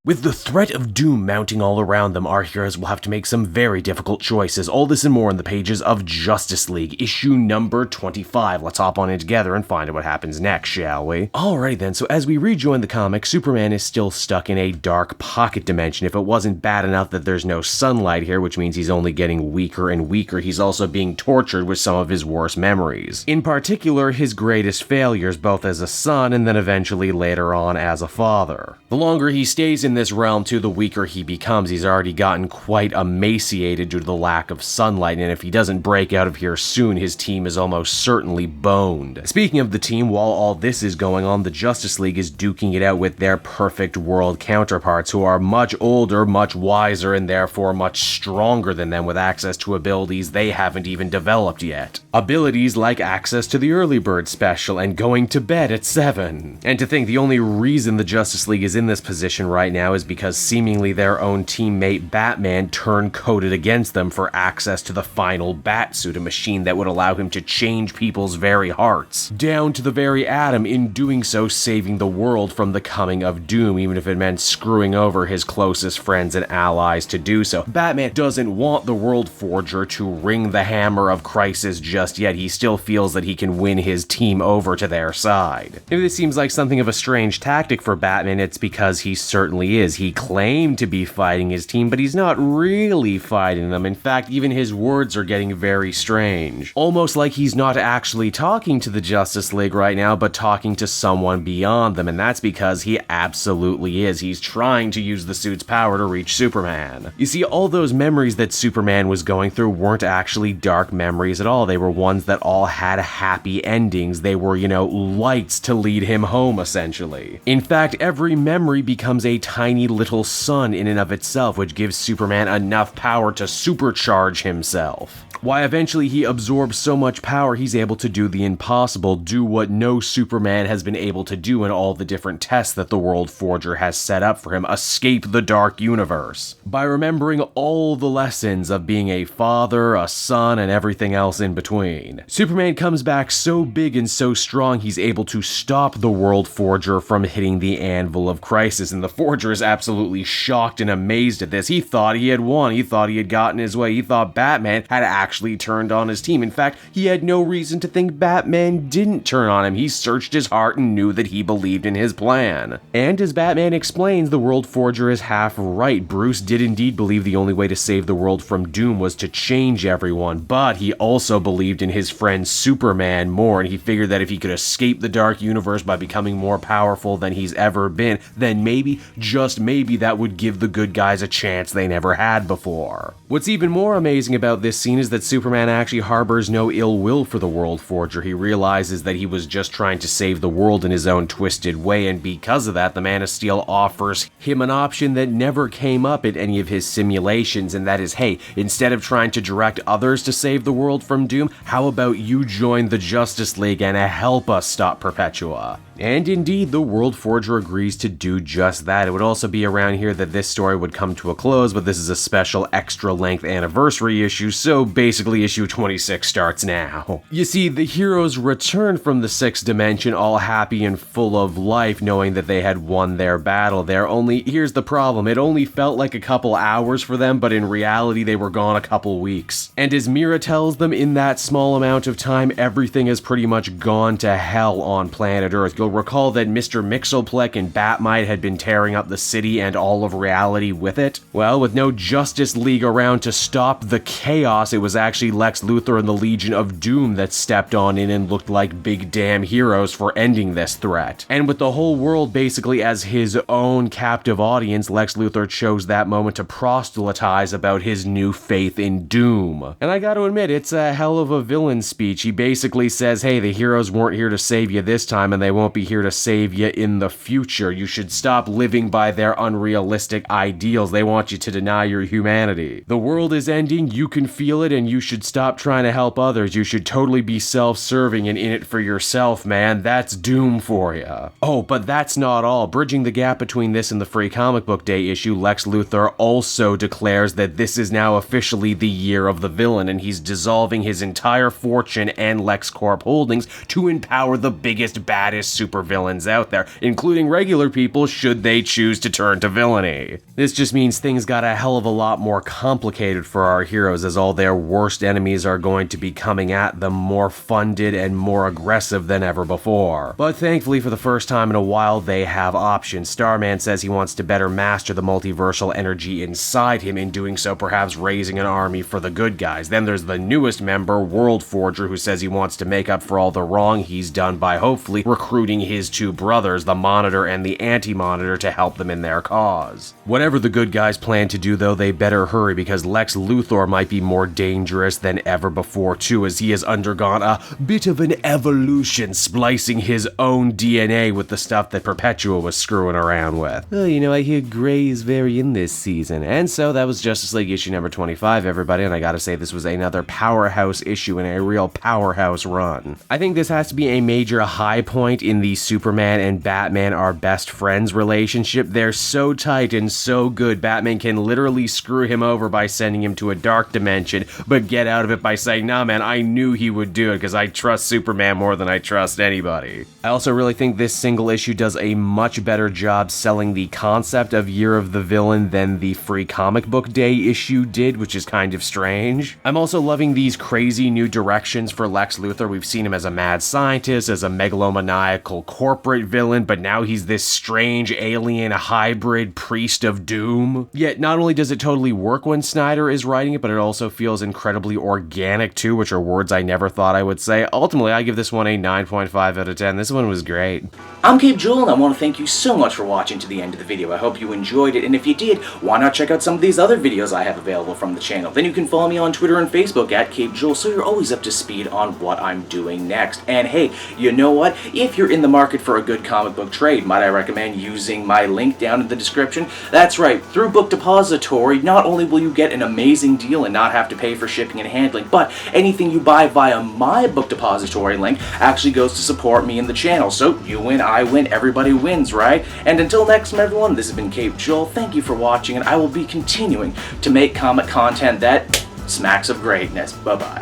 With the threat of doom mounting all around them, our heroes will have to make some very difficult choices. All this and more in the pages of Justice League, issue number 25. Let's hop on in together and find out what happens next, shall we? Alrighty then, so as we rejoin the comic, Superman is still stuck in a dark pocket dimension. If it wasn't bad enough that there's no sunlight here, which means he's only getting weaker and weaker, he's also being tortured with some of his worst memories. In particular, his greatest failures, both as a son and then eventually later on as a father. The longer he stays in this realm too, the weaker he becomes. He's already gotten quite emaciated due to the lack of sunlight, and if he doesn't break out of here soon, his team is almost certainly boned. Speaking of the team, while all this is going on, the Justice League is duking it out with their perfect world counterparts, who are much older, much wiser, and therefore much stronger than them, with access to abilities they haven't even developed yet. Abilities like access to the early bird special and going to bed at 7. And to think the only reason the Justice League is in this position right now is because seemingly their own teammate Batman turncoated against them for access to the final Batsuit, a machine that would allow him to change people's very hearts, down to the very atom, in doing so saving the world from the coming of doom, even if it meant screwing over his closest friends and allies to do so. Batman doesn't want the World Forger to ring the hammer of crisis just yet. He still feels that he can win his team over to their side. If this seems like something of a strange tactic for Batman, it's because he certainly is. He claimed to be fighting his team, but he's not really fighting them. In fact, even his words are getting very strange. Almost like he's not actually talking to the Justice League right now, but talking to someone beyond them, and that's because he absolutely is. He's trying to use the suit's power to reach Superman. You see, all those memories that Superman was going through weren't actually dark memories at all. They were ones that all had happy endings. They were, lights to lead him home, essentially. In fact, every memory becomes a tiny little sun in and of itself, which gives Superman enough power to supercharge himself. Why eventually he absorbs so much power he's able to do the impossible, do what no Superman has been able to do in all the different tests that the World Forger has set up for him, escape the dark universe. By remembering all the lessons of being a father, a son, and everything else in between. Superman comes back so big and so strong he's able to stop the World Forger from hitting the anvil of crisis, and the Forger is absolutely shocked and amazed at this. He thought he had won, he thought he had gotten his way, he thought Batman had actually turned on his team. In fact, he had no reason to think Batman didn't turn on him. He searched his heart and knew that he believed in his plan. And as Batman explains, the World Forger is half right. Bruce did indeed believe the only way to save the world from doom was to change everyone, but he also believed in his friend Superman more, and he figured that if he could escape the dark universe by becoming more powerful than he's ever been, then maybe, just maybe, that would give the good guys a chance they never had before. What's even more amazing about this scene is that Superman actually harbors no ill will for the World Forger. He realizes that he was just trying to save the world in his own twisted way, and because of that, the Man of Steel offers him an option that never came up in any of his simulations, and that is, hey, instead of trying to direct others to save the world from doom, how about you join the Justice League and help us stop Perpetua? And indeed, the World Forger agrees to do just that. It would also be around here that this story would come to a close, but this is a special extra-length anniversary issue, so basically issue 26 starts now. You see, the heroes return from the 6th dimension all happy and full of life, knowing that they had won their battle there, only here's the problem. It only felt like a couple hours for them, but in reality they were gone a couple weeks. And as Mira tells them, in that small amount of time, everything has pretty much gone to hell on planet Earth. You'll recall that Mr. Mxyzptlk and Batmite had been tearing up the city and all of reality with it. Well, with no Justice League around to stop the chaos, it was actually Lex Luthor and the Legion of Doom that stepped on in and looked like big damn heroes for ending this threat. And with the whole world basically as his own captive audience, Lex Luthor chose that moment to proselytize about his new faith in Doom. And I gotta admit, it's a hell of a villain speech. He basically says, hey, the heroes weren't here to save you this time, and they won't be here to save you in the future. You should stop living by their unrealistic ideals. They want you to deny your humanity. The world is ending, you can feel it, and man, you should stop trying to help others. You should totally be self-serving and in it for yourself, man. That's doom for ya. Oh, but that's not all. Bridging the gap between this and the Free Comic Book Day issue, Lex Luthor also declares that this is now officially the year of the villain, and he's dissolving his entire fortune and LexCorp holdings to empower the biggest, baddest supervillains out there, including regular people should they choose to turn to villainy. This just means things got a hell of a lot more complicated for our heroes, as all their worst enemies are going to be coming at them more funded and more aggressive than ever before. But thankfully, for the first time in a while, they have options. Starman says he wants to better master the multiversal energy inside him, in doing so perhaps raising an army for the good guys. Then there's the newest member, World Forger, who says he wants to make up for all the wrong he's done by hopefully recruiting his two brothers, the Monitor and the Anti-Monitor, to help them in their cause. Whatever the good guys plan to do though, they better hurry, because Lex Luthor might be more dangerous than ever before too, as he has undergone a bit of an evolution, splicing his own DNA with the stuff that Perpetua was screwing around with. Oh, you know, I hear Gray is very in this season. And so that was Justice League issue number 25, everybody, and I gotta say this was another powerhouse issue and a real powerhouse run. I think this has to be a major high point in the Superman and Batman are best friends relationship. They're so tight and so good, Batman can literally screw him over by sending him to a dark dimension, but get out of it by saying, nah man, I knew he would do it because I trust Superman more than I trust anybody. I also really think this single issue does a much better job selling the concept of Year of the Villain than the Free Comic Book Day issue did, which is kind of strange. I'm also loving these crazy new directions for Lex Luthor. We've seen him as a mad scientist, as a megalomaniacal corporate villain, but now he's this strange alien hybrid priest of doom. Yet not only does it totally work when Snyder is writing it, but it also feels incredibly organic too, which are words I never thought I would say. Ultimately, I give this one a 9.5 out of 10. This one was great. I'm Cape Joel, and I want to thank you so much for watching to the end of the video. I hope you enjoyed it, and if you did, why not check out some of these other videos I have available from the channel. Then you can follow me on Twitter and Facebook at Cape Joel, so you're always up to speed on what I'm doing next. And hey, you know what? If you're in the market for a good comic book trade, might I recommend using my link down in the description? That's right, through Book Depository, not only will you get an amazing deal and not have to pay for shipping and handling, but anything you buy via my Book Depository link actually goes to support me and the channel. So you win, I win, everybody wins, right? And until next time, everyone, this has been Cape Joel. Thank you for watching, and I will be continuing to make comic content that smacks of greatness. Bye-bye.